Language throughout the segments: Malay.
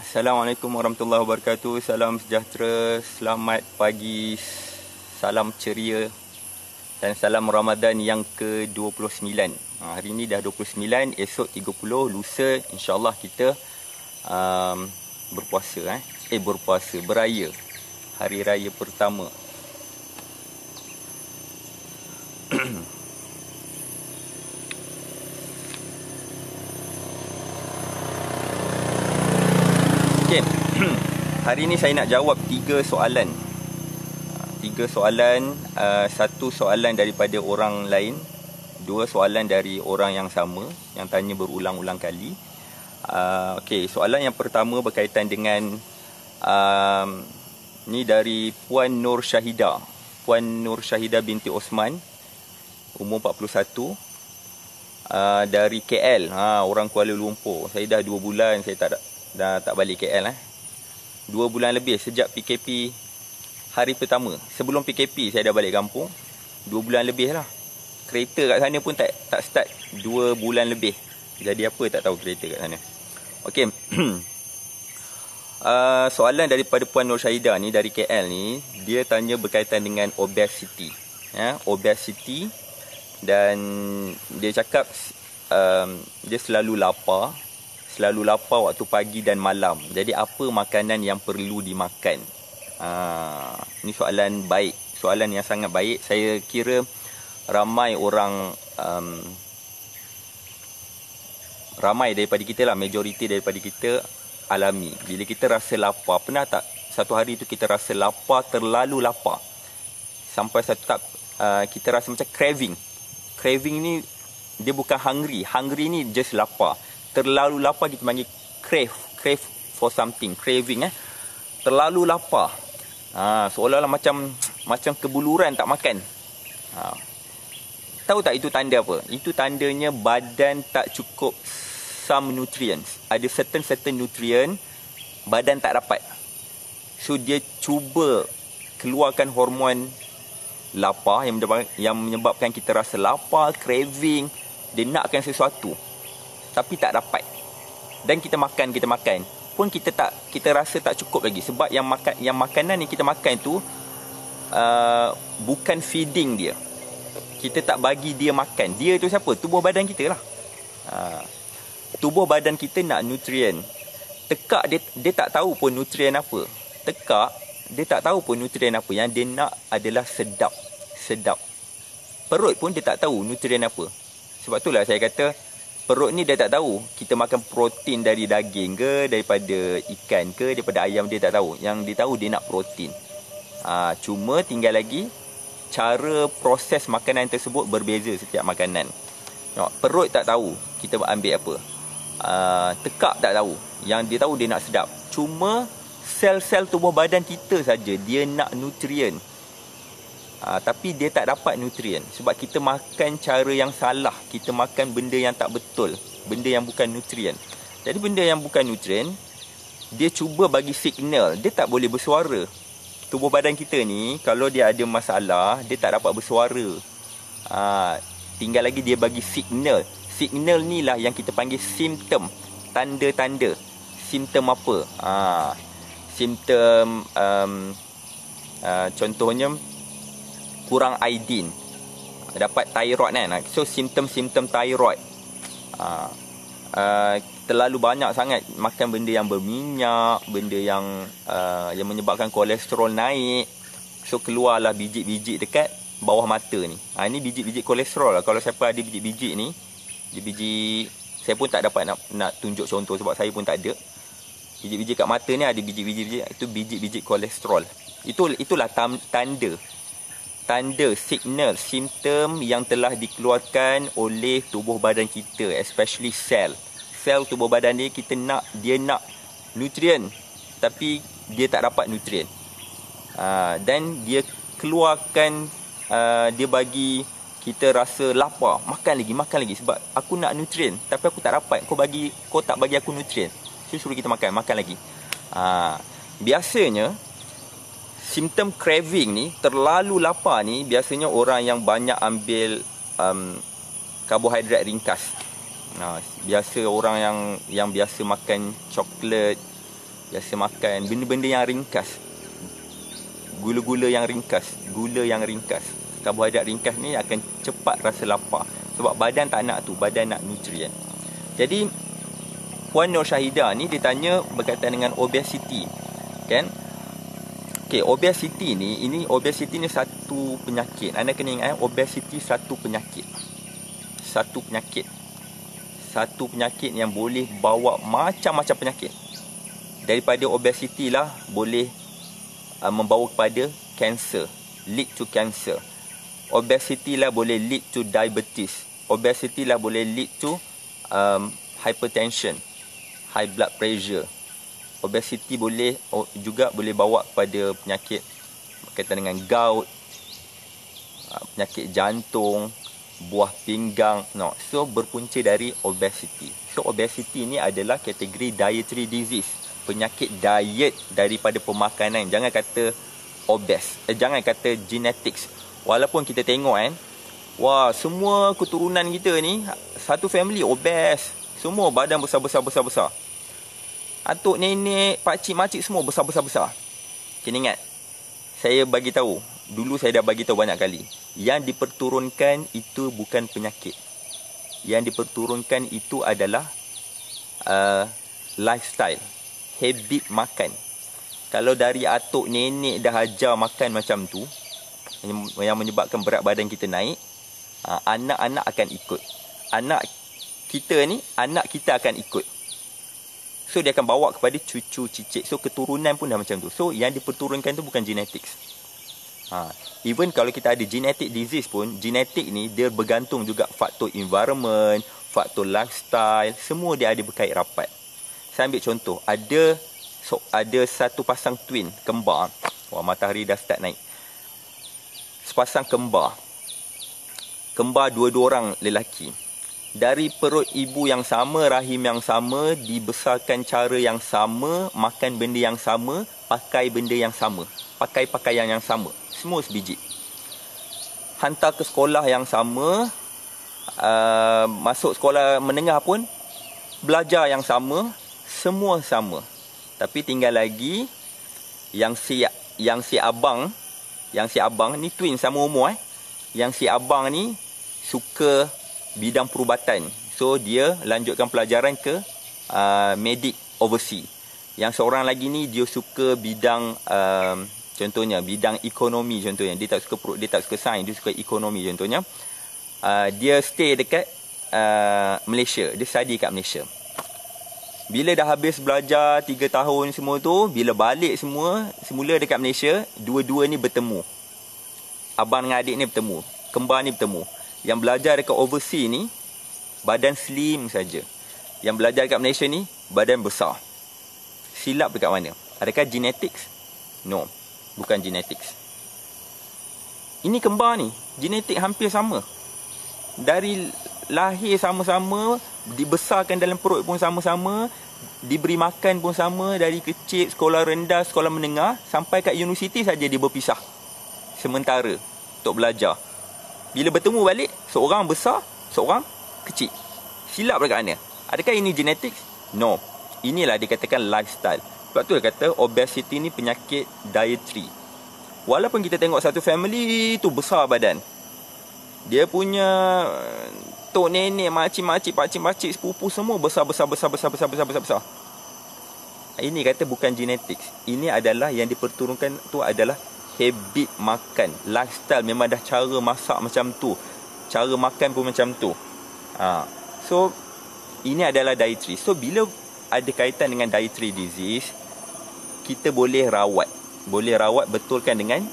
Assalamualaikum warahmatullahi wabarakatuh. Salam sejahtera, selamat pagi, salam ceria dan salam Ramadan yang ke-29. Hari ini dah 29, esok 30, lusa insya-Allah kita beraya hari raya pertama. Okay. Hari ini saya nak jawab 3 soalan. 3 soalan, satu soalan daripada orang lain, 2 soalan dari orang yang sama yang tanya berulang-ulang kali. Okey, soalan yang pertama berkaitan dengan ni dari Puan Nur Syahida. Puan Nur Syahida binti Osman, umur 41, dari KL, orang Kuala Lumpur. Saya dah 2 bulan saya dah tak balik KL 2 bulan lebih sejak PKP hari pertama. Sebelum PKP saya dah balik kampung. 2 bulan lebih lah. Kereta kat sana pun tak start 2 bulan lebih. Jadi apa tak tahu kereta kat sana. Okey. Soalan daripada Puan Nur Syahida ni dari KL ni, dia tanya berkaitan dengan obesity. Obesity, dan dia cakap dia selalu lapar waktu pagi dan malam. Jadi apa makanan yang perlu dimakan? Ini soalan baik, soalan yang sangat baik. Saya kira ramai orang, ramai daripada kita lah, majoriti daripada kita alami. Bila kita rasa lapar, pernah tak satu hari tu kita rasa lapar, terlalu lapar, sampai satu tak kita rasa macam craving. Craving ni dia bukan hungry. Hungry ni just lapar. Terlalu lapar kita panggil crave for something, craving. Terlalu lapar, seolah-olah macam kebuluran tak makan. Tahu tak itu tanda apa? Itu tandanya badan tak cukup some nutrients. Ada certain nutrient badan tak dapat. So dia cuba keluarkan hormon lapar yang menyebabkan kita rasa lapar, craving, dia nakkan sesuatu tapi tak dapat. Dan kita makan pun kita rasa tak cukup lagi, sebab yang makanan yang kita makan tu bukan feeding dia. Kita tak bagi dia makan. Dia tu siapa? Tubuh badan kita lah. Tubuh badan kita nak nutrien. Tekak dia tak tahu pun nutrien apa. Tekak dia tak tahu pun nutrien apa. Yang dia nak adalah sedap. Perut pun dia tak tahu nutrien apa. Sebab itulah saya kata perut ni dia tak tahu kita makan protein dari daging ke, daripada ikan ke, daripada ayam, dia tak tahu. Yang dia tahu dia nak protein. Cuma tinggal lagi cara proses makanan tersebut berbeza setiap makanan. Perut tak tahu kita ambil apa. Tekak tak tahu. Yang dia tahu dia nak sedap. Cuma sel-sel tubuh badan kita saja dia nak nutrien. Tapi dia tak dapat nutrien sebab kita makan cara yang salah. Kita makan benda yang tak betul, benda yang bukan nutrien. Jadi benda yang bukan nutrien, dia cuba bagi signal. Dia tak boleh bersuara. Tubuh badan kita ni kalau dia ada masalah, dia tak dapat bersuara. Tinggal lagi dia bagi signal. Signal ni lah yang kita panggil simptom. Tanda-tanda. Simptom apa? Simptom contohnya kurang iodin, dapat thyroid kan. So simptom-simptom thyroid. Terlalu banyak sangat makan benda yang berminyak, benda yang menyebabkan kolesterol naik. So keluarlah biji-biji dekat bawah mata ni. Ini biji-biji kolesterol lah. Kalau siapa ada biji-biji ni, biji saya pun tak dapat nak tunjuk contoh sebab saya pun tak ada. Biji-biji kat mata ni ada biji-biji, itu biji-biji kolesterol. Itulah tanda, signal, simptom yang telah dikeluarkan oleh tubuh badan kita, especially sel tubuh badan dia. Dia nak nutrien tapi dia tak dapat nutrien. Dan dia keluarkan, dia bagi kita rasa lapar, makan lagi sebab aku nak nutrien tapi aku tak dapat. Kau tak bagi aku nutrien, so suruh kita makan lagi. Biasanya simptom craving ni, terlalu lapar ni, biasanya orang yang banyak ambil karbohidrat ringkas. Biasa orang yang biasa makan coklat, Biasa makan benda-benda yang ringkas. Gula-gula yang ringkas, gula yang ringkas. Karbohidrat ringkas ni akan cepat rasa lapar. Sebab badan tak nak tu, badan nak nutrien. Jadi Puan Nur Syahidah ni dia tanya berkaitan dengan obesity. Kan? Okey, obesity ni, obesity ni satu penyakit. Anda kena ingat, obesity satu penyakit. Satu penyakit. Satu penyakit yang boleh bawa macam-macam penyakit. Daripada obesity lah boleh membawa kepada cancer, lead to cancer. Obesity lah boleh lead to diabetes. Obesity lah boleh lead to hypertension, high blood pressure. Obesity juga boleh bawa kepada penyakit berkaitan dengan gout, penyakit jantung, buah pinggang. No. So berpunca dari obesity. So obesity ni adalah kategori dietary disease, penyakit diet daripada pemakanan. Jangan kata obes, jangan kata genetics. Walaupun kita tengok kan, wah, semua keturunan kita ni satu family obes, semua badan besar-besar. Atuk, nenek, pakcik, makcik semua besar-besar. Kena ingat, saya bagi tahu, dulu saya dah bagi tahu banyak kali, yang diperturunkan itu bukan penyakit. Yang diperturunkan itu adalah lifestyle, habit makan. Kalau dari atuk nenek dah ajar makan macam tu, yang menyebabkan berat badan kita naik, anak-anak akan ikut. Anak kita akan ikut. So dia akan bawa kepada cucu cicit. So keturunan pun dah macam tu. So yang diperturunkan tu bukan genetics. Even kalau kita ada genetic disease pun, genetik ni dia bergantung juga faktor environment, faktor lifestyle, semua dia ada berkait rapat. Saya ambil contoh, ada satu pasang twin, kembar. Wah, matahari dah start naik. Sepasang kembar. Kembar dua-dua orang lelaki. Dari perut ibu yang sama, rahim yang sama, dibesarkan cara yang sama, makan benda yang sama, pakai benda yang sama, pakai pakaian yang sama, semua sebiji. Hantar ke sekolah yang sama, masuk sekolah menengah pun belajar yang sama, semua sama. Tapi tinggal lagi yang si abang ni twin sama umur Yang si abang ni suka bidang perubatan. So dia lanjutkan pelajaran ke medik overseas. Yang seorang lagi ni dia suka bidang contohnya bidang ekonomi contohnya. Dia tak suka sains, dia suka ekonomi contohnya. Dia stay dekat Malaysia. Dia study kat Malaysia. Bila dah habis belajar 3 tahun semua tu, bila balik semula dekat Malaysia, dua-dua ni bertemu. Abang dengan adik ni bertemu, kembar ni bertemu. Yang belajar dekat overseas ni badan slim saja. Yang belajar dekat Malaysia ni badan besar. Silap dekat mana? Adakah genetics? No, bukan genetics. Ini kembar ni, genetik hampir sama. Dari lahir sama-sama, dibesarkan dalam perut pun sama-sama, diberi makan pun sama, dari kecil sekolah rendah, sekolah menengah, sampai kat universiti saja dia berpisah sementara untuk belajar. Bila bertemu balik, seorang besar, seorang kecil. Silap dekat mana? Adakah ini genetics? No. Inilah dikatakan lifestyle. Sebab tu dia kata obesity ni penyakit dietary. Walaupun kita tengok satu family tu besar badan, dia punya tok nenek, makcik-makcik, pakcik-pakcik, sepupu semua besar. Ini kata bukan genetics. Ini adalah yang diperturunkan tu adalah habit makan, lifestyle. Memang dah cara masak macam tu, cara makan pun macam tu. So ini adalah dietary. So bila ada kaitan dengan dietary disease, kita boleh rawat betulkan dengan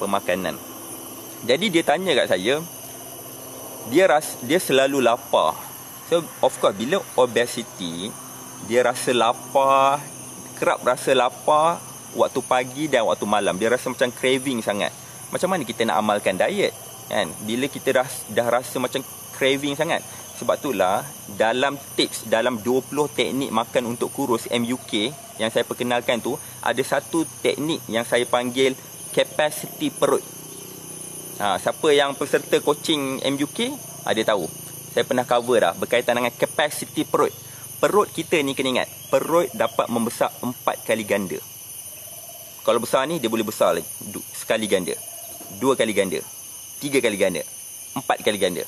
pemakanan. Jadi dia tanya kat saya, dia selalu lapar. So of course bila obesity, dia rasa lapar, kerap rasa lapar waktu pagi dan waktu malam. Dia rasa macam craving sangat. Macam mana kita nak amalkan diet, kan? Bila kita dah rasa macam craving sangat. Sebab itulah dalam tips, dalam 20 teknik makan untuk kurus MUK yang saya perkenalkan tu, ada satu teknik yang saya panggil capacity perut. Siapa yang peserta coaching MUK, dia tahu. Saya pernah cover dah berkaitan dengan capacity perut. perut kita ni kena ingat, perut dapat membesar 4 kali ganda. Kalau besar ni dia boleh besar lagi sekali ganda, 2 kali ganda, 3 kali ganda, 4 kali ganda.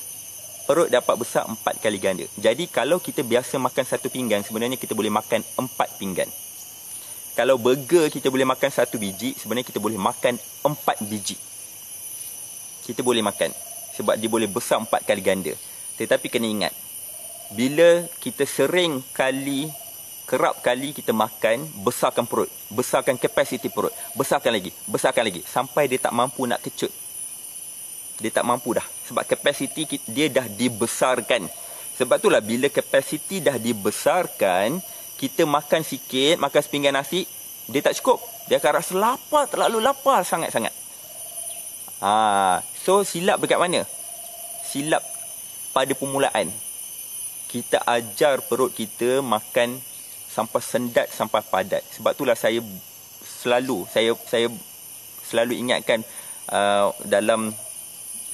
Perut dapat besar 4 kali ganda. Jadi kalau kita biasa makan 1 pinggan, sebenarnya kita boleh makan 4 pinggan. Kalau burger kita boleh makan 1 biji, sebenarnya kita boleh makan 4 biji. Kita boleh makan sebab dia boleh besar 4 kali ganda. Tetapi kena ingat, bila kita kerap kali kita makan, besarkan perut, besarkan kapasiti perut, besarkan lagi sampai dia tak mampu nak kecut. Dia tak mampu dah sebab kapasiti dia dah dibesarkan. Sebab itulah bila kapasiti dah dibesarkan, kita makan sikit, makan sepinggan nasi, dia tak cukup. Dia akan rasa lapar, terlalu lapar sangat-sangat. So silap dekat mana? Silap pada permulaan. Kita ajar perut kita makan sampai sendat, sampai padat. Sebab itulah saya selalu ingatkan dalam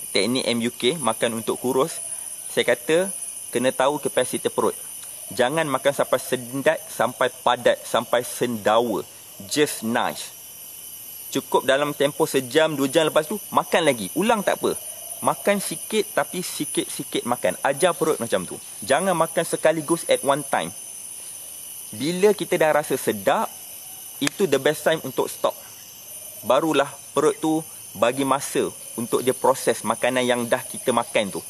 teknik MUK, makan untuk kurus, saya kata kena tahu kapasiti perut. Jangan makan sampai sendat, sampai padat, sampai sendawa. Just nice. Cukup dalam tempoh sejam, 2 jam lepas tu, makan lagi. Ulang tak apa. Makan sikit tapi sikit-sikit makan. Ajar perut macam tu. Jangan makan sekaligus at one time. Bila kita dah rasa sedap, itu the best time untuk stop. Barulah perut tu bagi masa untuk dia proses makanan yang dah kita makan tu.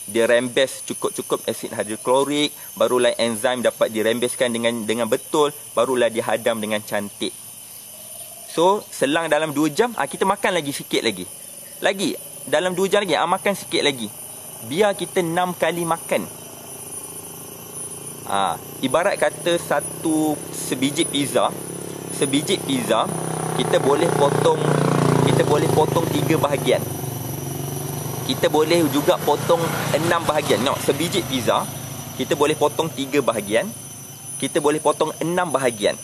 Dia rembes cukup-cukup asid hidroklorik, barulah enzim dapat dirembeskan dengan betul, barulah dihadam dengan cantik. So, selang dalam 2 jam, kita makan lagi sikit lagi. Dalam 2 jam lagi, makan sikit lagi. Biar kita 6 kali makan. Ibarat kata sebiji pizza, kita boleh potong 3 bahagian. Kita boleh juga potong 6 bahagian. Sebiji pizza, kita boleh potong 3 bahagian. Kita boleh potong 6 bahagian.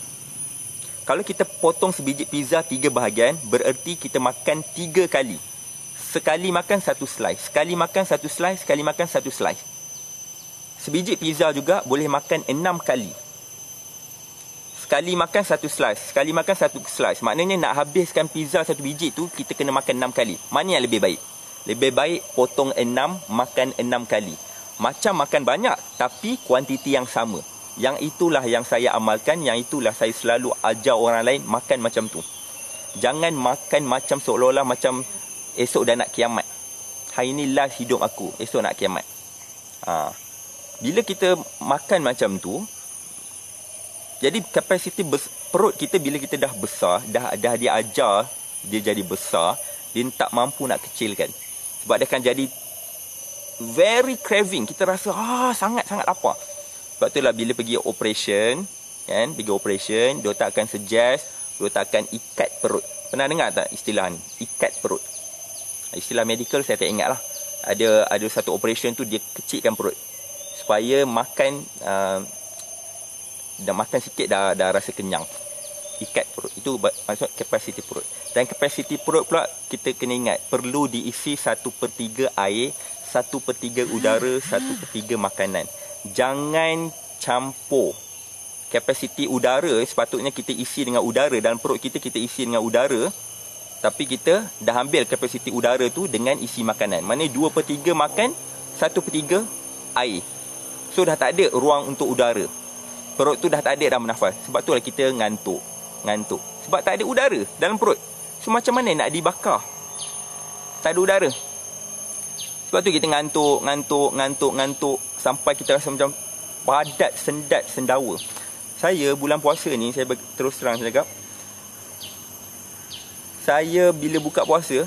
Kalau kita potong sebiji pizza 3 bahagian, bererti kita makan 3 kali. Sekali makan 1 slice. Sekali makan 1 slice. Sekali makan 1 slice. Sebiji pizza juga boleh makan 6 kali. Sekali makan 1 slice. Sekali makan 1 slice. Maknanya nak habiskan pizza 1 biji tu, kita kena makan 6 kali. Mana yang lebih baik? Lebih baik potong 6, makan 6 kali. Macam makan banyak, tapi kuantiti yang sama. Yang itulah yang saya amalkan. Yang itulah saya selalu ajar orang lain makan macam tu. Jangan makan macam seolah-olah macam esok dah nak kiamat. Hari ni last hidup aku, esok nak kiamat. Bila kita makan macam tu, jadi kapasiti perut kita bila kita dah besar, dah diajar dia jadi besar, dia tak mampu nak kecilkan. Sebab dia akan jadi very craving. Kita rasa sangat-sangat lapar. Sebab itulah bila pergi operation, kan, doktor akan suggest, doktor akan ikat perut. Pernah dengar tak istilah ni? Ikat perut. Istilah medical saya tak ingat lah. Ada satu operation tu dia kecilkan perut supaya makan dah makan sikit dah rasa kenyang. Ikat perut. Itu maksud kapasiti perut. Dan kapasiti perut pula kita kena ingat perlu diisi 1/3 air, 1/3 udara, 1/3 makanan. Jangan campur. Kapasiti udara sepatutnya kita isi dengan udara. Dalam perut kita isi dengan udara. Tapi kita dah ambil kapasiti udara tu dengan isi makanan. Maknanya 2/3 makan, 1/3 air. So dah tak ada ruang untuk udara. Perut tu dah tak ada dah bernafas. Sebab tu lah kita ngantuk. Sebab tak ada udara dalam perut. So macam mana nak dibakar? Tak ada udara. Sebab tu kita ngantuk sampai kita rasa macam padat, sendat, sendawa. Saya bulan puasa ni, saya terus terang saya cakap, saya bila buka puasa,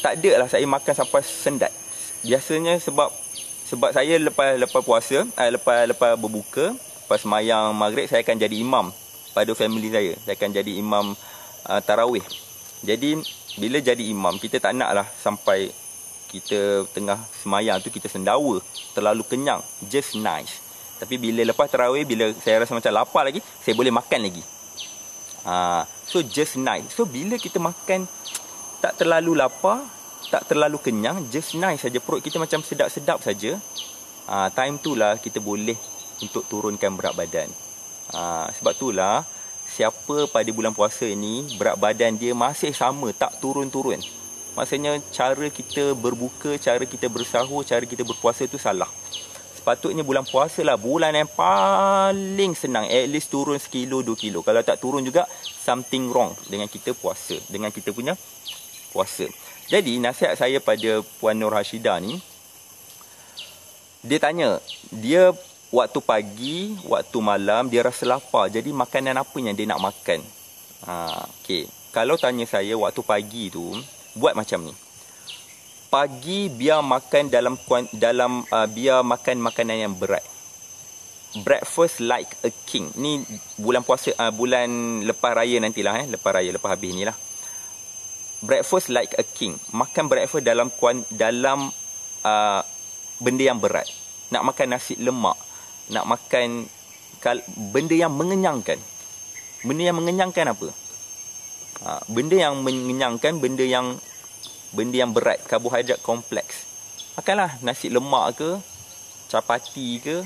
tak ada lah saya makan sampai sendat. Biasanya sebab saya lepas puasa, lepas berbuka, lepas sembahyang maghrib, saya akan jadi imam pada family saya. Saya akan jadi imam tarawih. Jadi bila jadi imam, kita tak nak lah sampai kita tengah sembahyang tu kita sendawa, terlalu kenyang. Just nice. Tapi bila lepas tarawih, bila saya rasa macam lapar lagi, saya boleh makan lagi. So just nice. So bila kita makan tak terlalu lapar, tak terlalu kenyang, just nice saja, perut kita macam sedap-sedap saja. Time tu lah kita boleh untuk turunkan berat badan. Sebab itulah siapa pada bulan puasa ni berat badan dia masih sama, tak turun-turun, maksudnya cara kita berbuka, cara kita bersahur, cara kita berpuasa tu salah. Sepatutnya bulan puasa lah bulan yang paling senang, at least turun 1 kilo 2 kilo. Kalau tak turun juga, something wrong dengan kita puasa, dengan kita punya puasa. Jadi nasihat saya pada Puan Nur Hashidah ni, dia tanya, dia waktu pagi, waktu malam dia rasa lapar. Jadi makanan apa yang dia nak makan? Okey. Kalau tanya saya waktu pagi tu, buat macam ni. Pagi biar makan biar makan makanan yang berat. Breakfast like a king. Ni bulan puasa, bulan lepas raya nantilah, lepas raya, lepas habis ni lah. Breakfast like a king. Makan breakfast dalam benda yang berat. Nak makan nasi lemak, nak makan benda yang mengenyangkan. Benda yang mengenyangkan apa? Benda yang mengenyangkan, benda yang berat, karbohidrat kompleks. Makanlah nasi lemak ke, capati ke,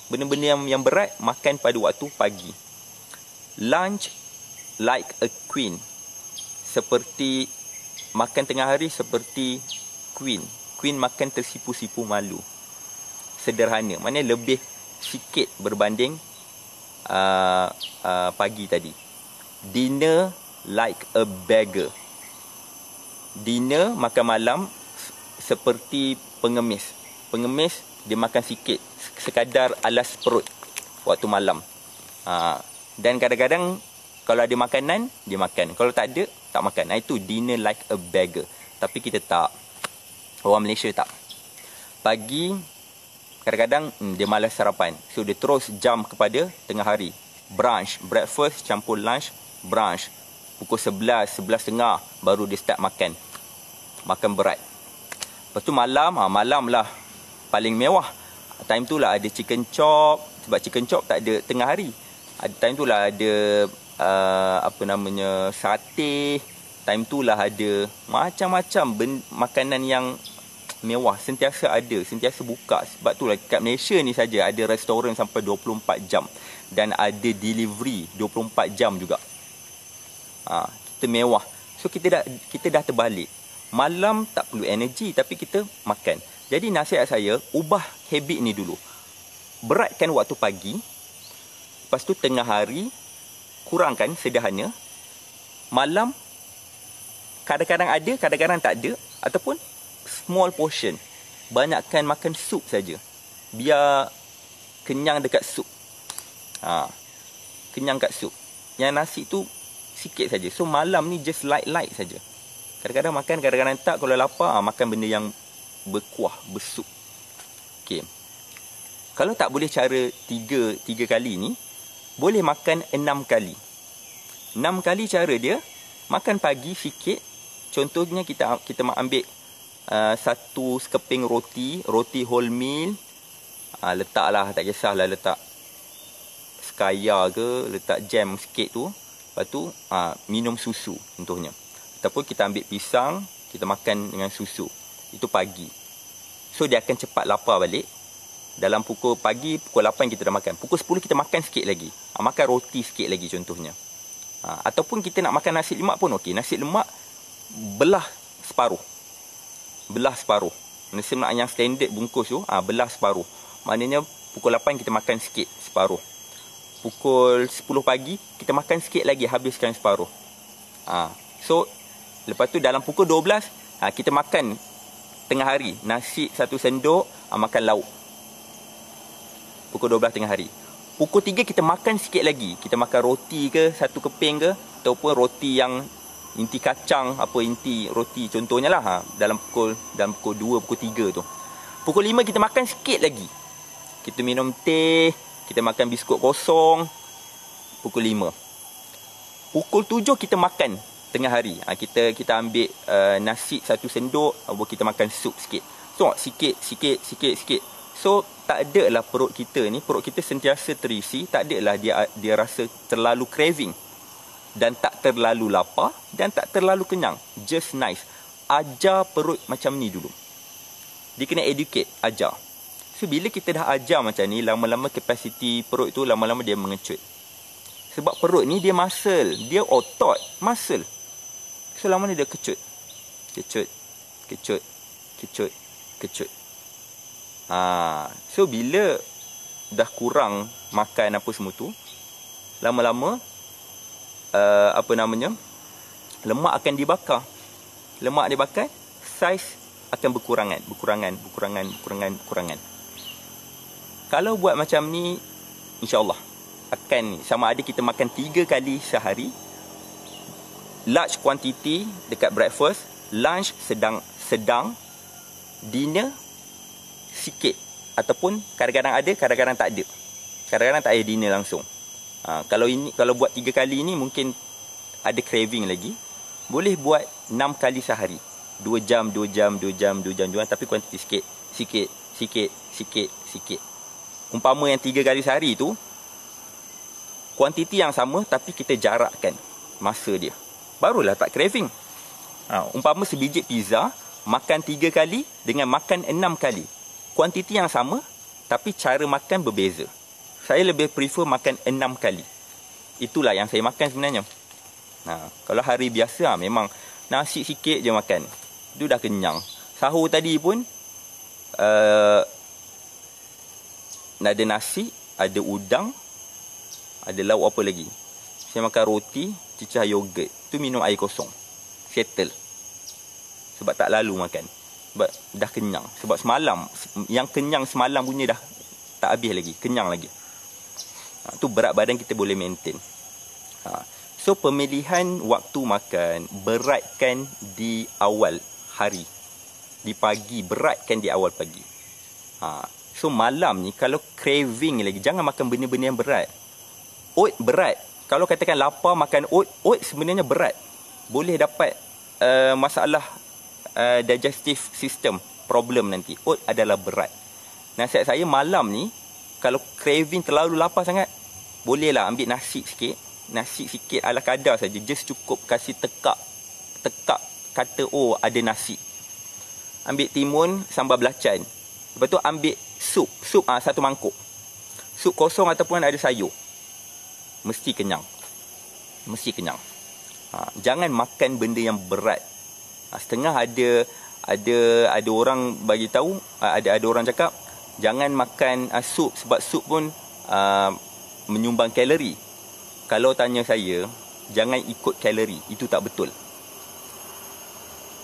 benda-benda yang berat, makan pada waktu pagi. Lunch like a queen. Seperti makan tengah hari seperti queen. Queen makan tersipu-sipu malu. Sederhana, maknanya lebih sikit berbanding pagi tadi. Dinner like a beggar. Dinner, makan malam seperti pengemis. Pengemis dia makan sikit, sekadar alas perut waktu malam. Dan kadang-kadang kalau ada makanan, dia makan. Kalau tak ada, tak makan. Itu dinner like a beggar. Tapi kita tak. Orang Malaysia tak. Pagi kadang-kadang dia malas sarapan. So dia terus jump kepada tengah hari. Brunch, breakfast campur lunch, brunch. Pukul 11, 11.30 baru dia start makan. Makan berat. Lepas tu malam, malam lah paling mewah. Time tu lah ada chicken chop. Sebab chicken chop tak ada tengah hari. Time tu lah ada sate. Time tu lah ada macam-macam makanan yang mewah, sentiasa ada, sentiasa buka. Sebab tu lah kat Malaysia ni saja ada restoran sampai 24 jam dan ada delivery 24 jam juga. Kita mewah. So kita dah terbalik. Malam tak perlu energi tapi kita makan. Jadi nasihat saya, ubah habit ni dulu. Beratkan waktu pagi. Lepas tu tengah hari kurangkan, sederhana. Malam kadang-kadang ada, kadang-kadang tak ada, ataupun small portion. Banyakkan makan sup saja. Biar kenyang dekat sup. Kenyang kat sup. Yang nasi tu sikit saja. So malam ni just light saja. Kadang-kadang makan, kadang-kadang tak. Kalau lapar, makan benda yang berkuah, bersup. Okey. Kalau tak boleh cara 3 kali ni, boleh makan 6 kali. 6 kali cara dia, makan pagi sikit. Contohnya kita ambil satu sekeping roti whole meal. Letaklah, tak kisahlah letak sekaya ke, letak jam sikit tu. Lepas tu minum susu contohnya. Ataupun kita ambil pisang, kita makan dengan susu. Itu pagi. So dia akan cepat lapar balik. Dalam pukul 8 kita dah makan. Pukul 10 kita makan sikit lagi. Makan roti sikit lagi contohnya. Ataupun kita nak makan nasi lemak pun okey. Nasi lemak belah separuh. Nasi lemak yang standard bungkus tu, belah separuh. Maknanya pukul 8 kita makan sikit, separuh. Pukul 10 pagi kita makan sikit lagi, habiskan separuh. So lepas tu dalam pukul 12 kita makan tengah hari. Nasi 1 sendok, makan lauk. Pukul 12 tengah hari. Pukul 3 kita makan sikit lagi. Kita makan roti ke, 1 keping ke, ataupun roti yang inti kacang, inti roti contohnya lah. Dalam pukul 2, pukul 3 tu. Pukul 5 kita makan sikit lagi. Kita minum teh, kita makan biskut kosong. Pukul 5. Pukul 7 kita makan tengah hari. Kita ambil nasi 1 sendok, kita makan sup sikit. So sikit. So tak ada lah perut kita sentiasa terisi. Tak ada lah dia rasa terlalu craving. Dan tak terlalu lapar. Dan tak terlalu kenyang. Just nice. Ajar perut macam ni dulu. Dia kena educate, ajar. So bila kita dah ajar macam ni, lama-lama kapasiti perut tu lama-lama dia mengecut. Sebab perut ni dia muscle, dia otot, muscle. So lama ni dia kecut. Kecut, kecut, kecut, kecut. So bila dah kurang makan apa semua tu, lama-lama lemak akan dibakar. Lemak dibakar, saiz akan berkurangan. Kalau buat macam ni, insya-Allah akan sama ada kita makan 3 kali sehari, large quantity dekat breakfast, lunch sedang, dinner sikit, ataupun kadang-kadang ada, kadang-kadang tak ada. Kadang-kadang tak ada dinner langsung. Kalau buat 3 kali ni mungkin ada craving lagi. Boleh buat 6 kali sehari. 2 jam, tapi kuantiti sikit. Umpama yang 3 kali sehari tu, kuantiti yang sama tapi kita jarakkan masa dia. Barulah tak craving. Umpama sebiji pizza, makan 3 kali dengan makan 6 kali. Kuantiti yang sama tapi cara makan berbeza. Saya lebih prefer makan 6 kali. Itulah yang saya makan sebenarnya. Kalau hari biasa memang nasi sikit je makan. Itu dah kenyang. Sahur tadi pun ada nasi, ada udang, ada lauk apa lagi. Saya makan roti, cicah yogurt. Tu minum air kosong. Settle. Sebab tak lalu makan. Sebab dah kenyang. Sebab semalam, yang kenyang semalam punya dah tak habis lagi. Kenyang lagi. Tu berat badan kita boleh maintain. So pemilihan waktu makan, beratkan di awal hari. Di pagi, beratkan di awal pagi. So malam ni kalau craving lagi, jangan makan benda-benda yang berat. Oat berat. Kalau katakan lapar makan oat sebenarnya berat. Boleh dapat masalah digestive system problem nanti. Oat adalah berat. Nasihat saya malam ni, kalau craving terlalu lapar sangat, bolehlah ambil nasi sikit. Nasi sikit ala kadar saja. Just cukup kasih tekak kata ada nasi. Ambil timun sambal belacan. Lepas tu ambil sup 1 mangkuk. Sup kosong ataupun ada sayur. Mesti kenyang. Jangan makan benda yang berat. Setengah ada orang bagi tahu, ada orang cakap jangan makan sup sebab sup pun menyumbang kalori. Kalau tanya saya, jangan ikut kalori. Itu tak betul.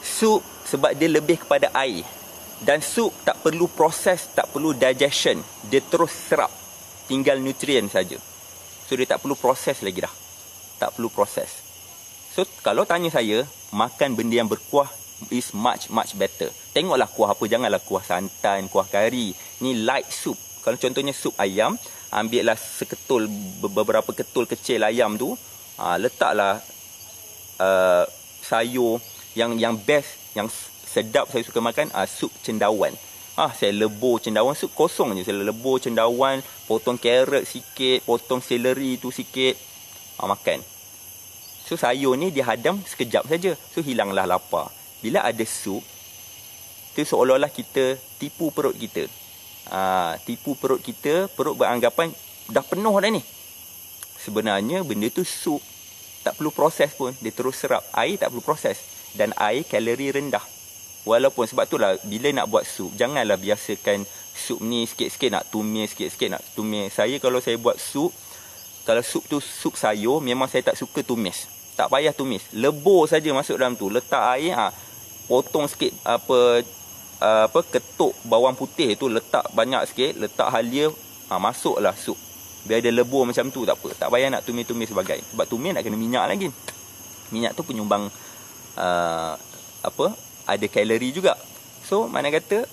Sup sebab dia lebih kepada air. Dan sup tak perlu proses, tak perlu digestion. Dia terus serap. Tinggal nutrien saja. So dia tak perlu proses lagi dah. Tak perlu proses. So kalau tanya saya, makan benda yang berkuah is much better. Tengoklah kuah apa, janganlah kuah santan, kuah kari. Ni light soup. Kalau contohnya sup ayam, ambillah beberapa ketul kecil ayam tu, letaklah sayur yang best, yang sedap saya suka makan, sup cendawan. Saya lebur cendawan, sup kosong je. Saya lebur cendawan, potong carrot sikit, potong celery tu sikit, makan. So sayur ni dihadam sekejap saja. So hilanglah lapar. Bila ada sup, tu seolah-olah kita tipu perut kita. Perut beranggapan dah penuh dah ni. Sebenarnya benda tu sup, tak perlu proses pun, dia terus serap. Air tak perlu proses, dan air kalori rendah. Walaupun sebab itulah bila nak buat sup, janganlah biasakan sup ni sikit-sikit nak tumis, sikit-sikit nak tumis. Saya kalau saya buat sup, kalau sup tu sup sayur, memang saya tak suka tumis. Tak payah tumis, lebur saja masuk dalam tu, letak air, potong sikit ketuk bawang putih tu, letak banyak sikit, letak halia, masuklah sup. Biar dia lebur macam tu, tak apa. Tak payah nak tumis-tumis sebagai. Sebab tumis nak kena minyak lagi. Minyak tu penyumbang ada kalori juga. So mana kata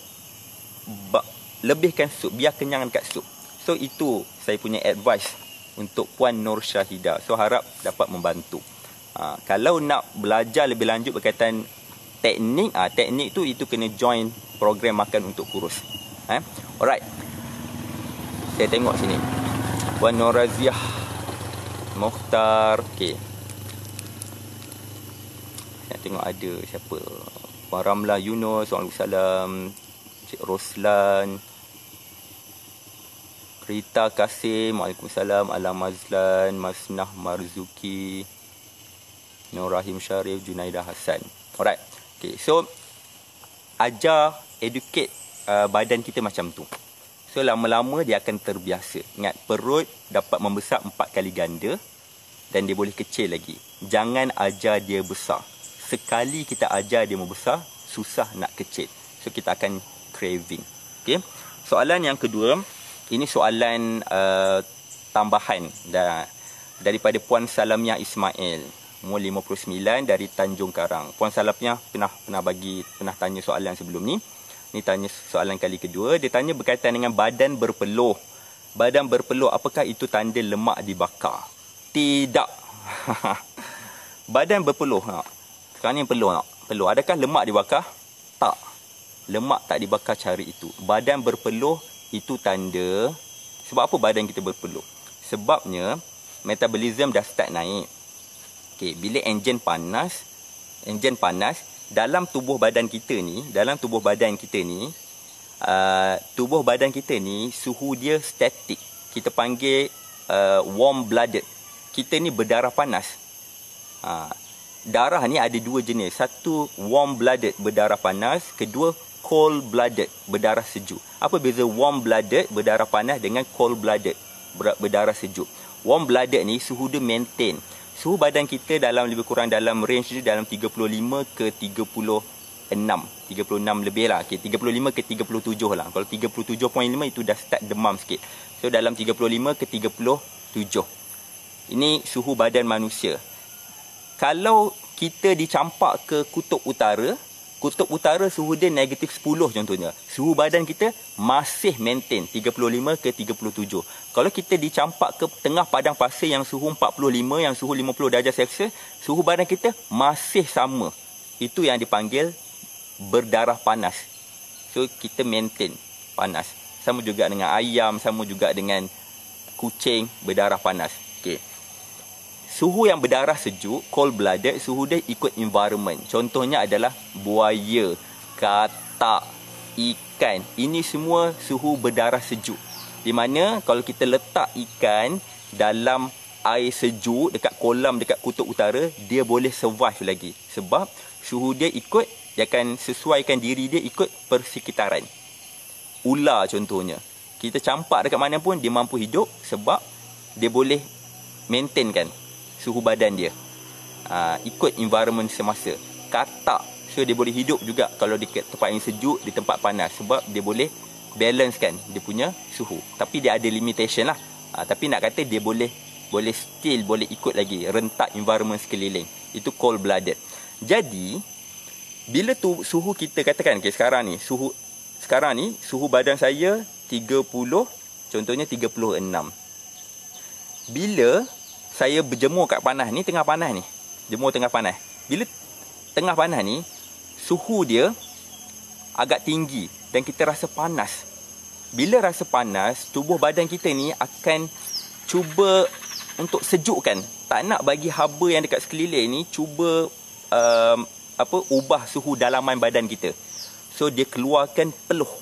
lebihkan sup, biar kenyang dekat sup. So itu saya punya advice untuk Puan Nur Syahidah. So harap dapat membantu. Kalau nak belajar lebih lanjut berkaitan teknik, teknik tu itu kena join program makan untuk kurus. Alright. Saya tengok sini. Puan Nur Raziah Mokhtar. Okey. Saya tengok ada siapa. Puan Ramlah Yunus, Waalaikumsalam. Cik Roslan. Rita Kasim, Waalaikumsalam. Alam Mazlan, Masnah Marzuki, Nur Rahim Syarif, Junaidah Hassan. Alright. Okay, so ajar, educate badan kita macam tu. So lama-lama dia akan terbiasa. Ingat, perut dapat membesar 4 kali ganda dan dia boleh kecil lagi. Jangan ajar dia besar. Sekali kita ajar dia membesar, susah nak kecil. So kita akan craving. Okay. Soalan yang kedua, ini soalan tambahan daripada Puan Salamiah Ismail, umur 59, dari Tanjung Karang. Puan Salamiah pernah tanya soalan sebelum ni. Ni tanya soalan kali kedua. Dia tanya berkaitan dengan badan berpeluh. Badan berpeluh, apakah itu tanda lemak dibakar? Tidak. Badan berpeluh. Sekarang ni peluh. Peluh. Adakah lemak dibakar? Tak. Lemak tak dibakar cara itu. Badan berpeluh itu tanda. Sebab apa badan kita berpeluh? Sebabnya metabolism dah start naik. Okay, bila enjin panas, dalam tubuh badan kita ni, tubuh badan kita ni suhu dia statik. Kita panggil warm blooded. Kita ni berdarah panas. Darah ni ada 2 jenis. Satu warm blooded, berdarah panas. Kedua cold blooded, berdarah sejuk. Apa beza warm blooded, berdarah panas, dengan cold blooded, berdarah sejuk? Warm blooded ni suhu dia maintain. Suhu badan kita lebih kurang dalam range dia dalam 35 ke 36. 36 lebih lah. Okay, 35 ke 37 lah. Kalau 37.5 itu dah start demam sikit. So dalam 35 ke 37. Ini suhu badan manusia. Kalau kita dicampak ke kutub utara suhu dia negatif 10 contohnya. Suhu badan kita masih maintain 35 ke 37. Kalau kita dicampak ke tengah padang pasir yang suhu 45, yang suhu 50 darjah Celsius, suhu badan kita masih sama. Itu yang dipanggil berdarah panas. So kita maintain panas. Sama juga dengan ayam, sama juga dengan kucing, berdarah panas. Okey. Suhu yang berdarah sejuk, cold blooded, suhu dia ikut environment. Contohnya adalah buaya, katak, ikan. Ini semua suhu berdarah sejuk. Di mana kalau kita letak ikan dalam air sejuk dekat kolam dekat kutub utara, dia boleh survive lagi. Sebab suhu dia akan sesuaikan diri dia ikut persekitaran. Ular contohnya, kita campak dekat mana pun dia mampu hidup sebab dia boleh maintainkan suhu badan dia ikut environment semasa. Katak, so dia boleh hidup juga kalau di tempat yang sejuk, di tempat panas, sebab dia boleh balance kan dia punya suhu. Tapi dia ada limitation lah. Tapi nak kata dia boleh still boleh ikut lagi rentak environment sekeliling. Itu cold blooded. Jadi bila tu suhu kita katakan sekarang ni suhu badan saya 30, contohnya 36. Bila saya berjemur kat panas ni, tengah panas ni, jemur tengah panas. Bila tengah panas ni, suhu dia agak tinggi dan kita rasa panas. Bila rasa panas, tubuh badan kita ni akan cuba untuk sejukkan. Tak nak bagi haba yang dekat sekeliling ni cuba ubah suhu dalaman badan kita. So dia keluarkan peluh.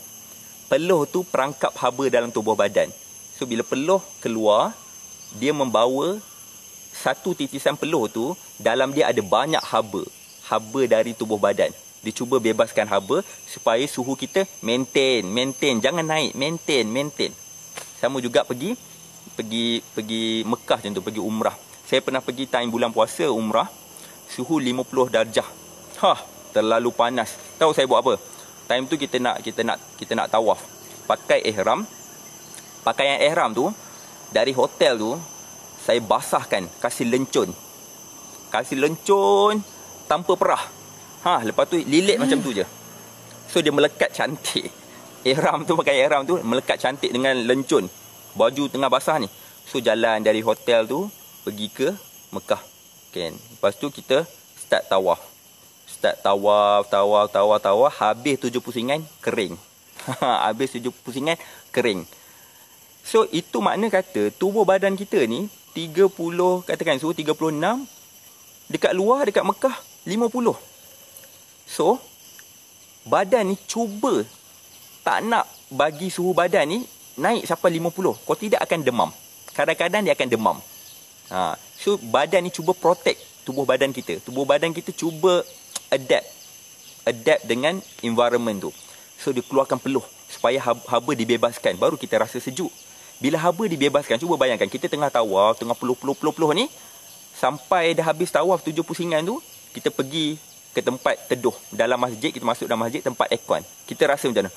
Peluh tu perangkap haba dalam tubuh badan. So bila peluh keluar, dia membawa satu titisan peluh tu, dalam dia ada banyak haba dari tubuh badan. Dia cuba bebaskan haba supaya suhu kita maintain, jangan naik, maintain. Sama juga pergi Mekah contoh, pergi umrah. Saya pernah pergi time bulan puasa umrah, suhu 50 darjah. Terlalu panas. Tahu saya buat apa? Time tu kita nak tawaf. Pakai ihram. Pakaian ihram tu dari hotel tu saya basahkan, kasih lencun tanpa perah. Lepas tu lilit macam tu je. So dia melekat cantik. Pakai ihram tu melekat cantik dengan lencun. Baju tengah basah ni. So jalan dari hotel tu pergi ke Mekah. Kan. Lepas tu kita start tawaf. Habis 7 pusingan kering. Habis 7 pusingan kering. So itu makna kata tubuh badan kita ni 30, katakan suhu 36, dekat luar, dekat Mekah 50. So badan ni cuba tak nak bagi suhu badan ni naik sampai 50. Kalau tidak akan demam. Kadang-kadang dia akan demam. So badan ni cuba protect tubuh badan kita. Tubuh badan kita cuba adapt dengan environment tu. So dia keluarkan peluh supaya haba dibebaskan, baru kita rasa sejuk. Bila haba dibebaskan, cuba bayangkan kita tengah tawaf, tengah peluh ni, sampai dah habis tawaf 7 pusingan tu, kita pergi ke tempat teduh dalam masjid, kita masuk dalam masjid tempat aircon. Kita rasa macam mana?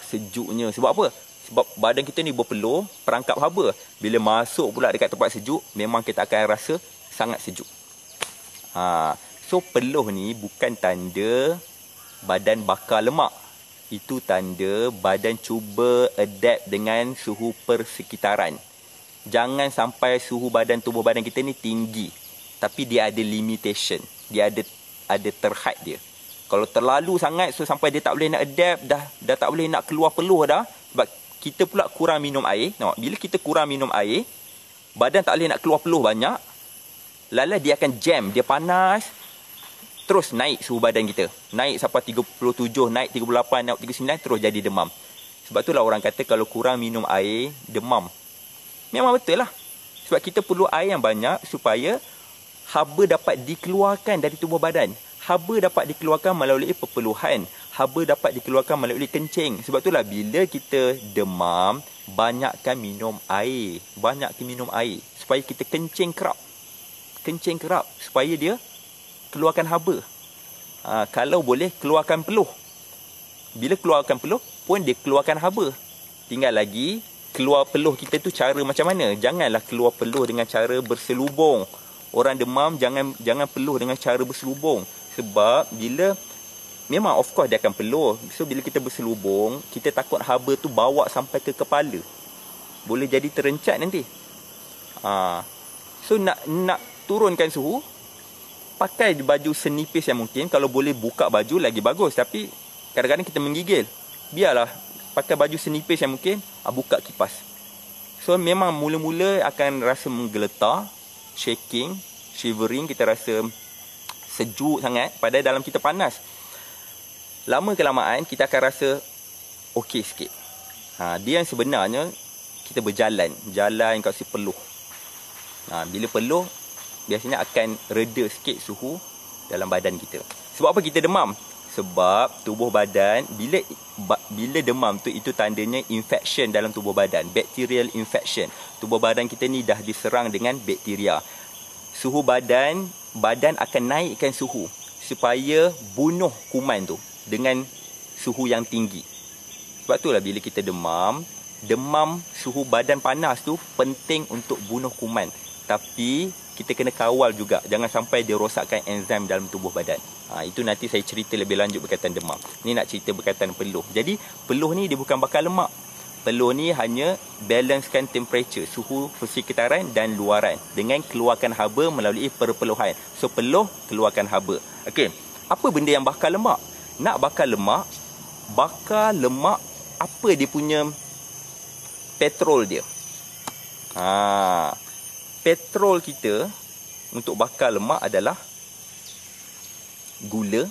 Sejuknya. Sebab apa? Sebab badan kita ni berpeluh, perangkap haba. Bila masuk pula dekat tempat sejuk, memang kita akan rasa sangat sejuk. So peluh ni bukan tanda badan bakar lemak. Itu tanda badan cuba adapt dengan suhu persekitaran. Jangan sampai suhu badan tubuh badan kita ni tinggi, tapi dia ada limitation. Dia ada terhad dia. Kalau terlalu sangat, so sampai dia tak boleh nak adapt, dah tak boleh nak keluar peluh dah. Sebab kita pula kurang minum air. Nampak? Bila kita kurang minum air, badan tak boleh nak keluar peluh banyak. Lala dia akan jam, dia panas. Terus naik suhu badan kita. Naik sampai 37, naik 38, naik 39, terus jadi demam. Sebab itulah orang kata kalau kurang minum air, demam. Memang betul lah. Sebab kita perlu air yang banyak supaya haba dapat dikeluarkan dari tubuh badan. Haba dapat dikeluarkan melalui perpeluhan. Haba dapat dikeluarkan melalui kencing. Sebab itulah bila kita demam, banyakkan minum air. Banyakkan minum air. Supaya kita kencing kerap. Kencing kerap. Supaya dia keluarkan haba. Kalau boleh, keluarkan peluh. Bila keluarkan peluh, pun dia keluarkan haba. Tinggal lagi, keluar peluh kita tu cara macam mana? Janganlah keluar peluh dengan cara berselubung. Orang demam, jangan peluh dengan cara berselubung. Sebab bila, memang of course dia akan peluh. So bila kita berselubung, kita takut haba tu bawa sampai ke kepala. Boleh jadi terencat nanti. So nak turunkan suhu, pakai baju senipis yang mungkin. Kalau boleh buka baju lagi bagus. Tapi kadang-kadang kita menggigil. Biarlah pakai baju senipis yang mungkin, buka kipas. So memang mula-mula akan rasa menggeletar, shaking, shivering, kita rasa sejuk sangat, padahal dalam kita panas. Lama kelamaan kita akan rasa okey sikit. Dia yang sebenarnya kita berjalan kat si peluh. Bila peluh, biasanya akan reda sikit suhu dalam badan kita. Sebab apa kita demam? Sebab tubuh badan, bila demam tu, itu tandanya infection dalam tubuh badan. Bacterial infection. Tubuh badan kita ni dah diserang dengan bakteria. Suhu badan akan naikkan suhu supaya bunuh kuman tu dengan suhu yang tinggi. Sebab itulah bila kita demam suhu badan panas tu penting untuk bunuh kuman. Tapi kita kena kawal juga, jangan sampai dia rosakkan enzim dalam tubuh badan. Itu nanti saya cerita lebih lanjut berkaitan demam. Ni nak cerita berkaitan peluh. Jadi peluh ni dia bukan bakar lemak. Peluh ni hanya balancekan temperature, suhu persekitaran dan luaran dengan keluarkan haba melalui perpeluhan. So peluh keluarkan haba. Okey, apa benda yang bakar lemak? Nak bakar lemak apa dia punya petrol dia? Petrol kita untuk bakar lemak adalah gula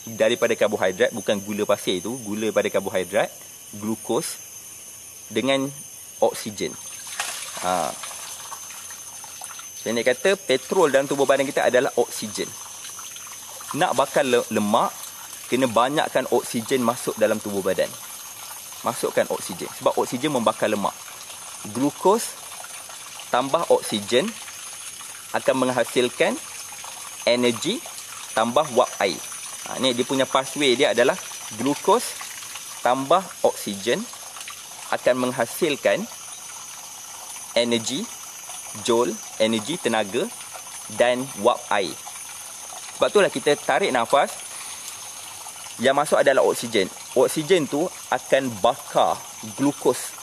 daripada karbohidrat, bukan gula pasir tu, gula daripada karbohidrat, glukos dengan oksigen. Pendek kata, petrol dalam tubuh badan kita adalah oksigen. Nak bakar lemak, kena banyakkan oksigen masuk dalam tubuh badan. Masukkan oksigen, sebab oksigen membakar lemak. Glukos tambah oksigen akan menghasilkan energi tambah wap air. Ni dia punya pathway dia adalah glukos tambah oksigen akan menghasilkan energi, joule, energi tenaga dan wap air. Sebab itulah kita tarik nafas, yang masuk adalah oksigen. Oksigen tu akan bakar glukos.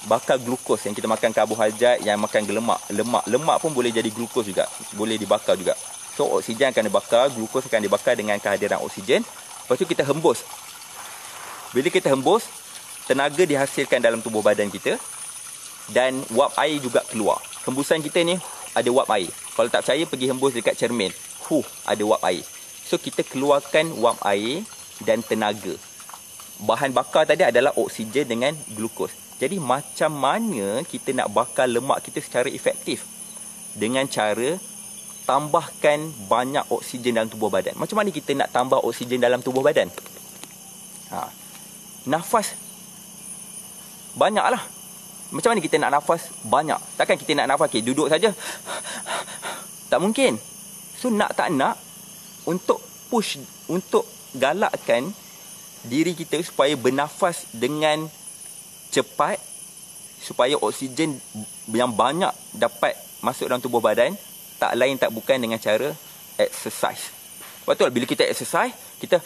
Bakar glukos yang kita makan, karbohidrat yang makan lemak pun boleh jadi glukos juga, boleh dibakar juga. So oksigen akan dibakar, glukos akan dibakar dengan kehadiran oksigen. Lepas tu kita hembus. Bila kita hembus, tenaga dihasilkan dalam tubuh badan kita dan wap air juga keluar. Hembusan kita ni ada wap air. Kalau tak percaya, pergi hembus dekat cermin. Ada wap air. So kita keluarkan wap air dan tenaga. bahan bakar tadi adalah oksigen dengan glukos. Jadi macam mana kita nak bakar lemak kita secara efektif? Dengan cara tambahkan banyak oksigen dalam tubuh badan. Macam mana kita nak tambah oksigen dalam tubuh badan? Nafas banyaklah. Macam mana kita nak nafas banyak? Takkan kita nak nafas duduk saja. Tak mungkin. So nak tak nak, untuk push, untuk galakkan diri kita supaya bernafas dengan cepat, supaya oksigen yang banyak dapat masuk dalam tubuh badan, tak lain tak bukan dengan cara exercise. Betul, bila kita exercise, kita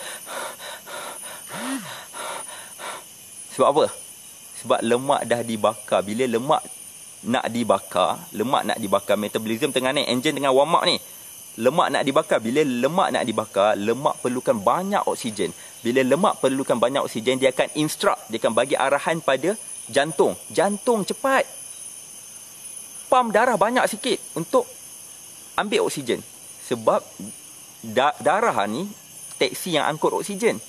sebab apa? Sebab lemak dah dibakar. Bila lemak nak dibakar, metabolism tengah ni, enjin tengah warm up ni. Lemak nak dibakar. Bila lemak nak dibakar, lemak perlukan banyak oksigen. Bila lemak perlukan banyak oksigen, dia akan instruct, dia akan bagi arahan pada jantung. Jantung cepat pump darah banyak sikit untuk ambil oksigen. Sebab darah ni teksi yang angkut oksigen.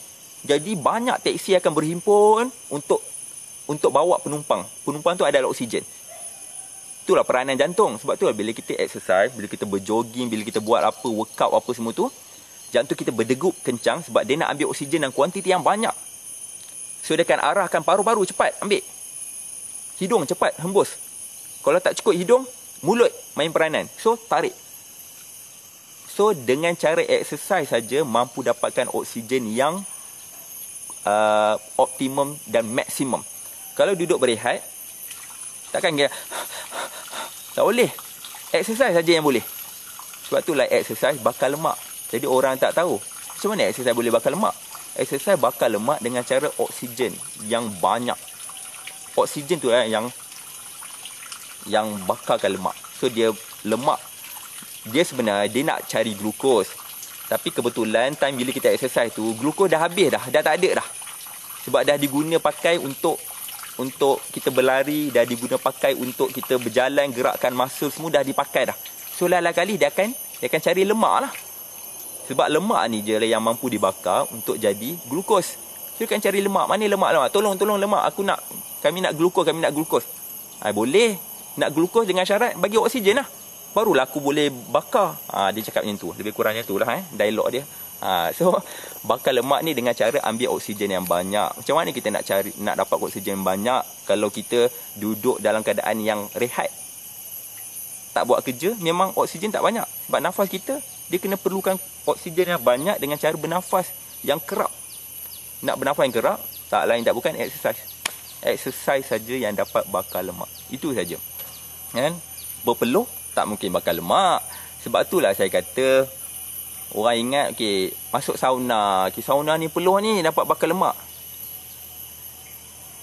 Jadi banyak teksi akan berhimpun untuk bawa penumpang. Penumpang tu adalah oksigen. Itulah peranan jantung. Sebab tu bila kita exercise, bila kita berjogging, bila kita buat apa, workout apa semua tu, jantung kita berdegup kencang sebab dia nak ambil oksigen dalam kuantiti yang banyak. So dia akan arahkan paru-paru cepat ambil. Hidung cepat hembus. Kalau tak cukup hidung, mulut main peranan. So tarik. So dengan cara exercise saja mampu dapatkan oksigen yang optimum dan maksimum. Kalau duduk berehat, takkan dia tak boleh. Exercise saja yang boleh. Sebab itulah exercise bakar lemak. Jadi orang tak tahu macam mana exercise boleh bakar lemak. Exercise bakar lemak dengan cara oksigen yang banyak. Oksigen tu yang bakarkan lemak. So dia lemak, dia sebenarnya dia nak cari glukos. Tapi kebetulan time bila kita exercise tu, glukos dah habis dah tak ada dah. Sebab dah diguna pakai untuk kita berlari, dah diguna pakai untuk kita berjalan, gerakkan muscle semua dah dipakai dah. So lain-lain kali dia akan cari lemak lah. Sebab lemak ni je lah yang mampu dibakar untuk jadi glukos. So dia akan cari lemak. Mana lemak? Tolong lemak. Kami nak glukos. Boleh. Nak glukos dengan syarat bagi oksigen lah. Barulah aku boleh bakar. Dia cakap macam tu. Lebih kurangnya tu lah dialog dia. So bakar lemak ni dengan cara ambil oksigen yang banyak. Macam mana kita nak dapat oksigen yang banyak kalau kita duduk dalam keadaan yang rehat, tak buat kerja? Memang oksigen tak banyak. Sebab nafas kita, dia kena perlukan oksigen yang banyak dengan cara bernafas yang kerap. Nak bernafas yang kerap, tak lain tak bukan exercise. Exercise saja yang dapat bakar lemak. Itu saja. Kan? Berpeluh tak mungkin bakar lemak. Sebab itulah saya kata, orang ingat, masuk sauna. Sauna ni peluh ni dapat bakar lemak.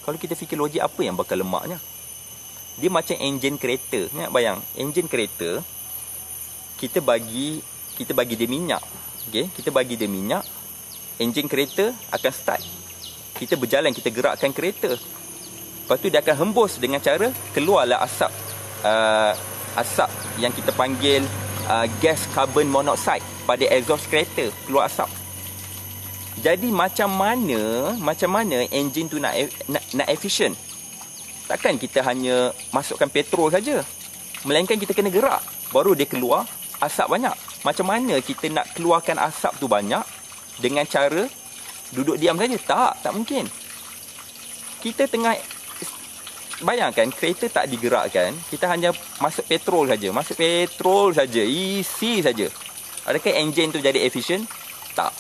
Kalau kita fikir logik, apa yang bakar lemaknya? Dia macam enjin kereta. Ingat bayang, enjin kereta, kita bagi dia minyak. Kita bagi dia minyak, enjin kereta akan start. Kita berjalan, kita gerakkan kereta. Lepas tu dia akan hembus dengan cara keluarlah asap. Asap yang kita panggil gas carbon monoxide pada exhaust kereta, keluar asap. Jadi macam mana enjin tu nak efisien? Takkan kita hanya masukkan petrol saja. Melainkan kita kena gerak, baru dia keluar asap banyak. Macam mana kita nak keluarkan asap tu banyak dengan cara duduk diam saja? Tak mungkin. Kita tengah, bayangkan kereta tak digerakkan, kita hanya masuk petrol saja, isi saja. Adakah enjin tu jadi efisien? Tak.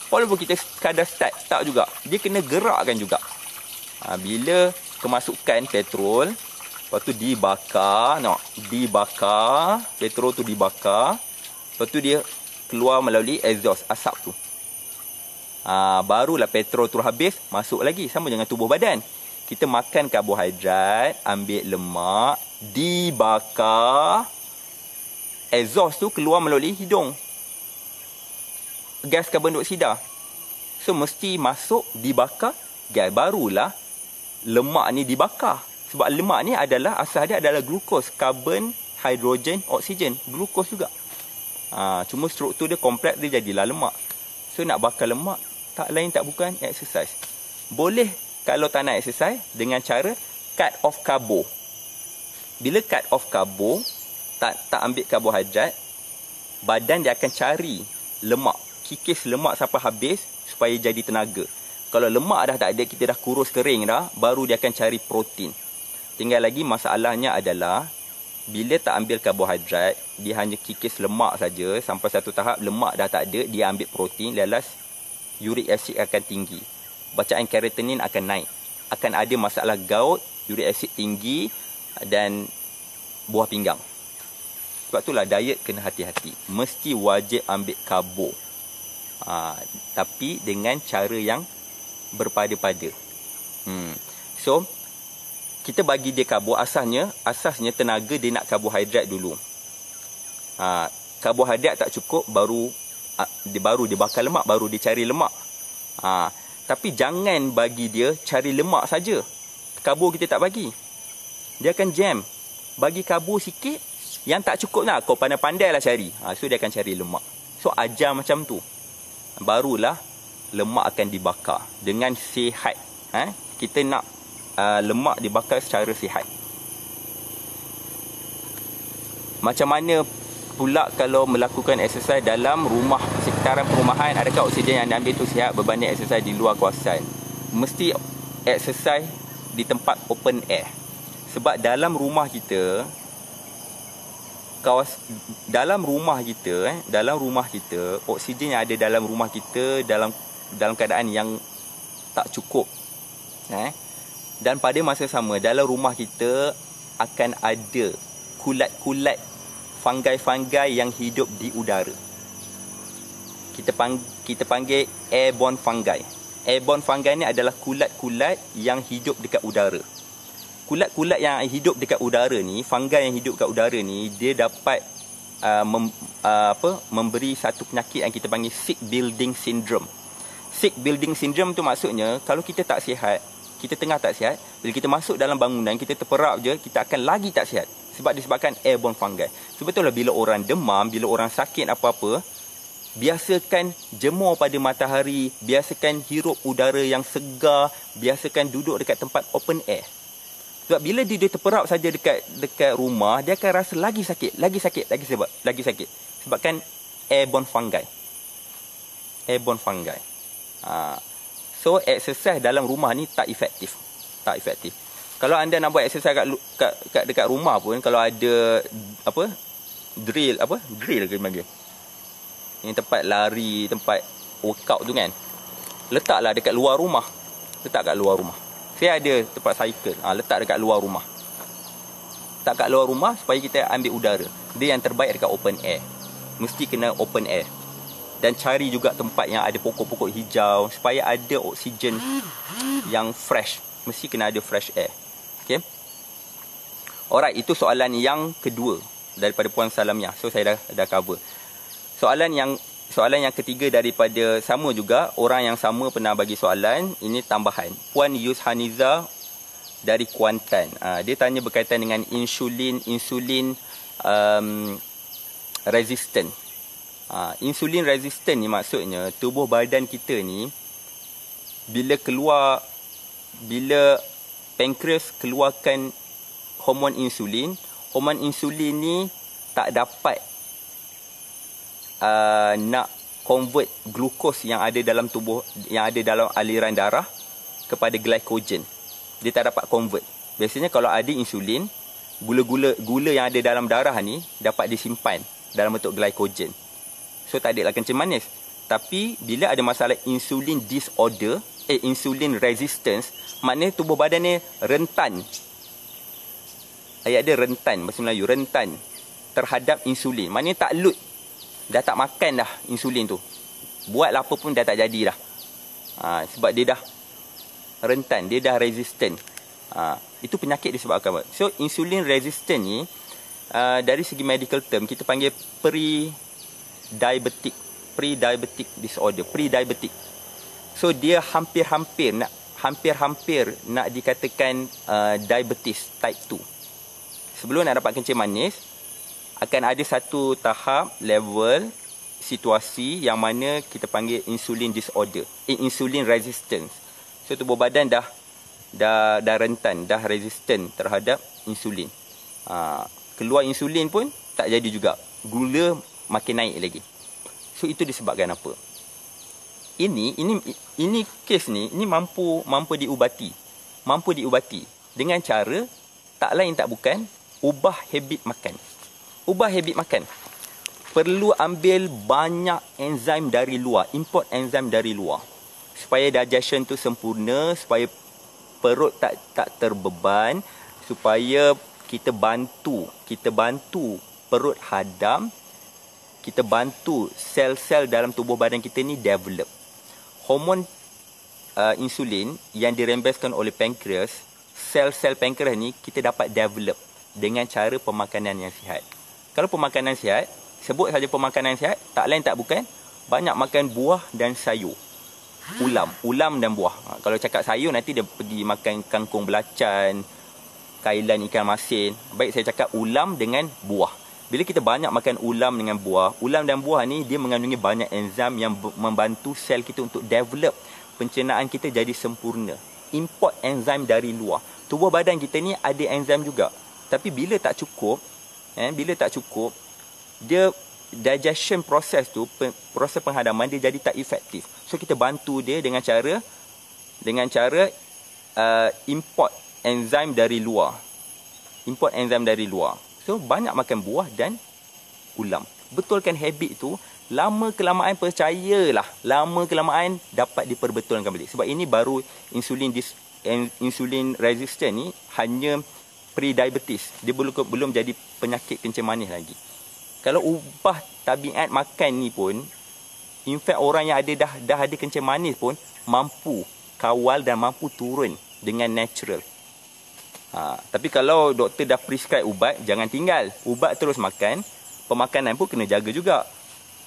Walaupun kita sekadar start, tak juga. Dia kena gerakkan juga. Bila kemasukan petrol, lepas tu dibakar, petrol tu dibakar, lepas tu dia keluar melalui exhaust, asap tu. Barulah petrol tu habis, masuk lagi. Sama dengan tubuh badan. Kita makan karbohidrat, ambil lemak, dibakar, exhaust tu keluar melalui hidung, gas karbon dioksida. So mesti masuk, dibakar, gas, barulah lemak ni dibakar. Sebab lemak ni adalah, asal dia adalah glukos, karbon, hidrogen, oksigen, glukos juga. Cuma struktur dia kompleks, dia jadilah lemak. So nak bakar lemak, tak lain tak bukan exercise. Boleh kalau tak nak exercise dengan cara cut off karbo. Bila cut off karbo, tak ambil karbohidrat, badan dia akan cari lemak, kikis lemak sampai habis supaya jadi tenaga. Kalau lemak dah tak ada, kita dah kurus kering dah, baru dia akan cari protein. Tinggal lagi masalahnya adalah bila tak ambil karbohidrat, dia hanya kikis lemak saja sampai satu tahap lemak dah tak ada, dia ambil protein, lalas uric acid akan tinggi. Bacaan kreatinin akan naik. Akan ada masalah gout, uric acid tinggi dan buah pinggang. Sebab itulah diet kena hati-hati. Mesti wajib ambil karbo. Tapi dengan cara yang berpada-pada. So, kita bagi dia karbo, asasnya tenaga dia nak karbohidrat dulu. Karbohidrat tak cukup, baru dia bakar lemak, baru dia cari lemak. Tapi jangan bagi dia cari lemak saja. Karbo kita tak bagi, dia akan jam. Bagi karbo sikit, yang tak cukup lah, kau pandai-pandai lah cari. So dia akan cari lemak. So ajar macam tu, barulah lemak akan dibakar dengan sihat. Kita nak lemak dibakar secara sihat. Macam mana pula kalau melakukan exercise dalam rumah, sekitaran perumahan? Adakah oksigen yang diambil tu sihat berbanding exercise di luar kawasan? Mesti exercise di tempat open air. Sebab dalam rumah kita, dalam rumah kita oksigen yang ada dalam rumah kita dalam keadaan yang tak cukup. Dan pada masa sama, dalam rumah kita akan ada kulat-kulat fungi-fungi yang hidup di udara. Kita panggil airborne fungi. Airborne fungi ni adalah kulat-kulat yang hidup dekat udara. Kulat-kulat yang hidup dekat udara ni, fungi yang hidup dekat udara ni, dia dapat memberi satu penyakit yang kita panggil sick building syndrome. Sick building syndrome tu maksudnya, kalau kita tak sihat, kita tengah tak sihat, bila kita masuk dalam bangunan, kita terperap je, kita akan lagi tak sihat. Sebab disebabkan airborne fungi. Sebetulnya bila orang demam, bila orang sakit apa-apa, biasakan jemur pada matahari, biasakan hirup udara yang segar, biasakan duduk dekat tempat open air. Sebab bila dia terperap saja dekat rumah, dia akan rasa lagi sakit. Sebabkan airborne fungi. So exercise dalam rumah ni tak efektif. Kalau anda nak buat exercise dekat rumah pun, kalau ada drill ke panggil, ini tempat lari, tempat workout tu kan, letaklah dekat luar rumah. Saya ada tempat cycle, letak dekat luar rumah. Letak kat luar rumah supaya kita ambil udara. Dia yang terbaik dekat open air. Mesti kena open air. Dan cari juga tempat yang ada pokok-pokok hijau supaya ada oksigen yang fresh. Mesti kena ada fresh air. Okay? Alright, itu soalan yang kedua daripada Puan Salamiah. So saya dah cover. Soalan yang ketiga daripada sama juga, orang yang sama pernah bagi soalan. Ini tambahan. Puan Yushaniza dari Kuantan. Dia tanya berkaitan dengan insulin resistant. Insulin resistant ni maksudnya tubuh badan kita ni bila pankreas keluarkan hormon insulin ni tak dapat nak convert glukos yang ada dalam tubuh, yang ada dalam aliran darah kepada glycogen. Dia tak dapat convert. Biasanya kalau ada insulin, gula yang ada dalam darah ni dapat disimpan dalam bentuk glycogen. So tak adalah kencing manis. Tapi bila ada masalah insulin disorder, insulin resistance, maknanya tubuh badan ni rentan. Ayat dia rentan, bahasa Melayu, rentan terhadap insulin. Maknanya tak load. Dah tak makan dah insulin tu. Buatlah apa pun dah tak jadi dah. Sebab dia dah rentan, dia dah resistant. Itu penyakit disebabkan apa? So insulin resistant ni dari segi medical term kita panggil pre-diabetic disorder, pre-diabetic. So dia hampir-hampir nak dikatakan diabetes type 2. Sebelum nak dapat kencing manis, akan ada satu tahap level situasi yang mana kita panggil insulin disorder, insulin resistance. So tubuh badan dah rentan, dah resistant terhadap insulin. Keluar insulin pun tak jadi juga. Gula makin naik lagi. So itu disebabkan apa? Ini kes ni mampu diubati. Mampu diubati dengan cara tak lain tak bukan ubah habit makan. Ubah habit makan. Perlu ambil banyak enzim dari luar, import enzim dari luar. Supaya digestion tu sempurna, supaya perut tak terbeban, supaya kita bantu perut hadam, kita bantu sel-sel dalam tubuh badan kita ni develop. Hormon insulin yang dirembeskan oleh pankreas, sel-sel pankreas ni kita dapat develop dengan cara pemakanan yang sihat. Kalau pemakanan sihat, sebut saja pemakanan sihat, tak lain tak bukan banyak makan buah dan sayur. Ulam dan buah. Kalau cakap sayur nanti dia pergi makan kangkung belacan, kailan ikan masin. Baik, saya cakap ulam dengan buah. Bila kita banyak makan ulam dengan buah, ulam dan buah ni dia mengandungi banyak enzim yang membantu sel kita untuk develop pencernaan kita jadi sempurna. Import enzim dari luar. Tubuh badan kita ni ada enzim juga. Tapi bila tak cukup, dia digestion proses tu, proses penghadaman dia jadi tak efektif. So kita bantu dia dengan cara import enzim dari luar. So banyak makan buah dan ulam. Betulkan habit tu, lama kelamaan percayalah, dapat diperbetulkan kembali. Sebab ini baru insulin resistant ni hanya pre-diabetes. Dia belum jadi penyakit kencing manis lagi. Kalau ubah tabiat makan ni pun, in fact orang yang dah ada kencing manis pun mampu kawal dan mampu turun dengan natural. Tapi kalau doktor dah prescribe ubat, jangan tinggal. Ubat terus makan, pemakanan pun kena jaga juga.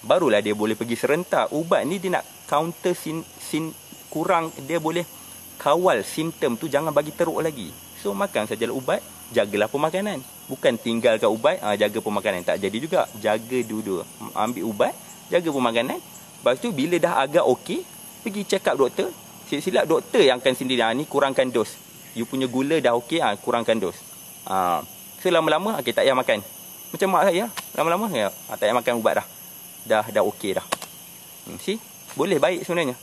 Barulah dia boleh pergi serentak. Ubat ni dia nak counter kurang, dia boleh kawal simptom tu, jangan bagi teruk lagi. So makan sajalah ubat, jagalah pemakanan. Bukan tinggalkan ubat, jaga pemakanan. Tak jadi juga. Jaga dua-dua. Ambil ubat, jaga pemakanan. Lepas tu bila dah agak okey, pergi check up doktor. Silap doktor yang akan sendiri, ni kurangkan dos. You punya gula dah okey, kurangkan dos. So lama-lama, tak payah makan. Macam mak saya, lama-lama tak payah makan ubat dah. Dah okey dah. See? Boleh baik sebenarnya.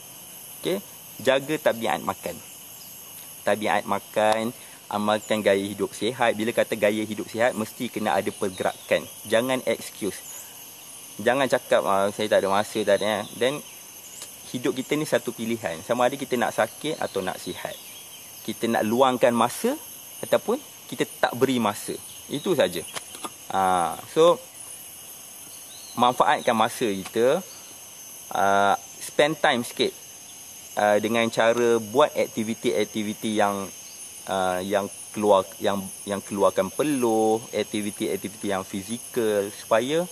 Okay? Jaga tabiat makan. Amalkan gaya hidup sihat. Bila kata gaya hidup sihat, mesti kena ada pergerakan. Jangan excuse. Jangan cakap saya tak ada masa, tak ada. Dan hidup kita ni satu pilihan. Sama ada kita nak sakit atau nak sihat. Kita nak luangkan masa ataupun kita tak beri masa. Itu saja. So manfaatkan masa kita. Spend time sikit. Dengan cara buat aktiviti-aktiviti yang keluarkan peluh, aktiviti-aktiviti yang fizikal, supaya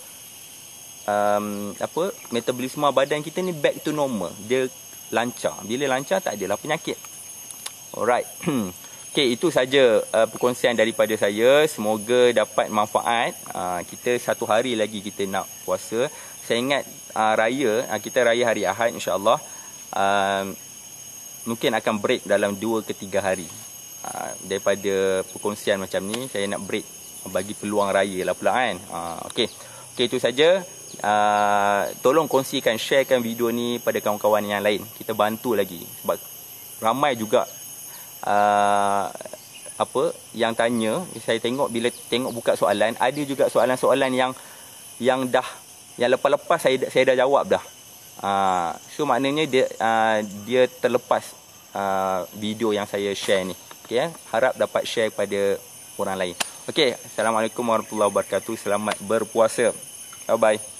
metabolisme badan kita ni back to normal. Dia lancar. Bila lancar, tak adalah penyakit. Alright. Okay, itu saja perkongsian daripada saya. Semoga dapat manfaat. Kita satu hari lagi kita nak puasa. Saya ingat kita raya hari Ahad, insya-Allah. Mungkin akan break dalam 2 ke 3 hari. Daripada perkongsian macam ni, saya nak break, bagi peluang raya lah pula kan. Okay, itu saja. Tolong kongsikan, sharekan video ni pada kawan-kawan yang lain. Kita bantu lagi. Sebab ramai juga yang tanya. Saya tengok, bila tengok buka soalan, ada juga soalan-soalan yang lepas-lepas saya dah jawab dah. So maknanya dia terlepas video yang saya share ni. Okay, harap dapat share kepada orang lain. Okay, Assalamualaikum warahmatullahi wabarakatuh. Selamat berpuasa. Bye bye.